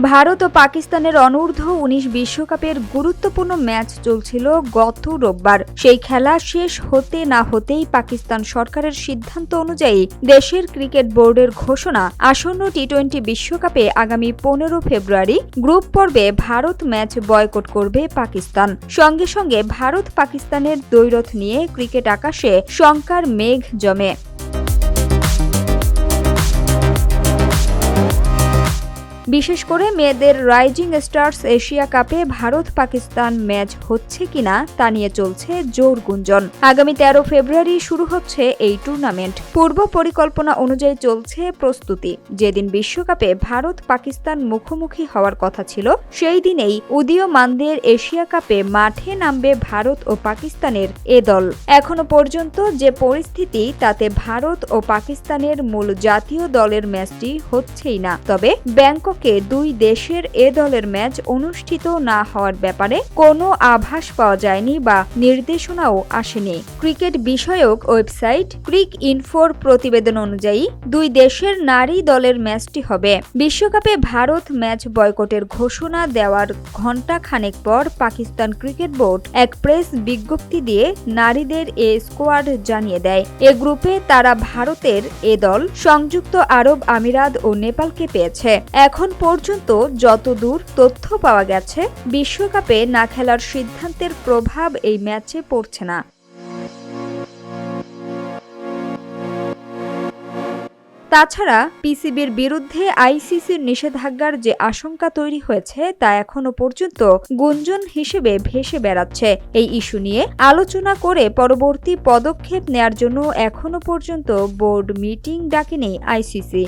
ভারত ও পাকিস্তানের অনূর্ধ্ব-19 বিশ্বকাপের গুরুত্বপূর্ণ ম্যাচ চলছিল গত রোববার। সেই খেলা শেষ হতে না হতেই পাকিস্তান সরকারের সিদ্ধান্ত অনুযায়ী দেশের ক্রিকেট বোর্ডের ঘোষণা, আসন্ন টি-20 বিশ্বকাপে আগামী 15 ফেব্রুয়ারি গ্রুপ পর্বে ভারত ম্যাচ বয়কট করবে পাকিস্তান। সঙ্গে সঙ্গে ভারত পাকিস্তানের দ্বৈরথ নিয়ে ক্রিকেট আকাশে শঙ্কার মেঘ জমে। বিশেষ করে মেয়েদের রাইজিং স্টার্স এশিয়া কাপে ভারত পাকিস্তান ম্যাচ হচ্ছে কিনা তা নিয়ে চলছে জোর গুঞ্জন। আগামী 13 ফেব্রুয়ারি শুরু হচ্ছে এই টুর্নামেন্ট। পূর্ব পরিকল্পনা অনুযায়ী চলছে প্রস্তুতি। যেদিন বিশ্বকাপে ভারত পাকিস্তান মুখোমুখি হওয়ার কথা ছিল, সেই দিনেই উদীয়মানদের এশিয়া কাপে মাঠে নামবে ভারত ও পাকিস্তানের এ দল। এখনো পর্যন্ত যে পরিস্থিতি, তাতে ভারত ও পাকিস্তানের মূল জাতীয় দলের ম্যাচটি হচ্ছেই না। তবে ব্যাংকক দুই দেশের এ দলের ম্যাচ অনুষ্ঠিত না হওয়ার ব্যাপারে কোনো আভাস পাওয়া যায়নি বা নির্দেশনাও আসেনি। ক্রিকেট বিষয়ক ওয়েবসাইট ক্রিক ইনফোর প্রতিবেদন অনুযায়ী দুই দেশের নারী দলের ম্যাচটি হবে। বিশ্বকাপে ভারত ম্যাচ বয়কটের ঘোষণা দেওয়ার ঘণ্টা খানেক পর পাকিস্তান ক্রিকেট বোর্ড এক প্রেস বিজ্ঞপ্তি দিয়ে নারীদের এ স্কোয়াড জানিয়ে দেয়। এ গ্রুপে তারা ভারতের এ দল, সংযুক্ত আরব আমিরাত ও নেপালকে পেয়েছে। এখন পর্যন্ত যতদূর তথ্য পাওয়া গেছে, বিশ্বকাপে না খেলার সিদ্ধান্তের প্রভাব এই ম্যাচে পড়ছে না। তাছাড়া পিসিবির বিরুদ্ধে আইসিসির নিষেধাজ্ঞার যে আশঙ্কা তৈরি হয়েছে, তা এখনো পর্যন্ত গুঞ্জন হিসেবে ভেসে বেড়াচ্ছে। এই ইস্যু নিয়ে আলোচনা করে পরবর্তী পদক্ষেপ নেয়ার জন্য এখনো পর্যন্ত বোর্ড মিটিং ডাকেনি আইসিসি।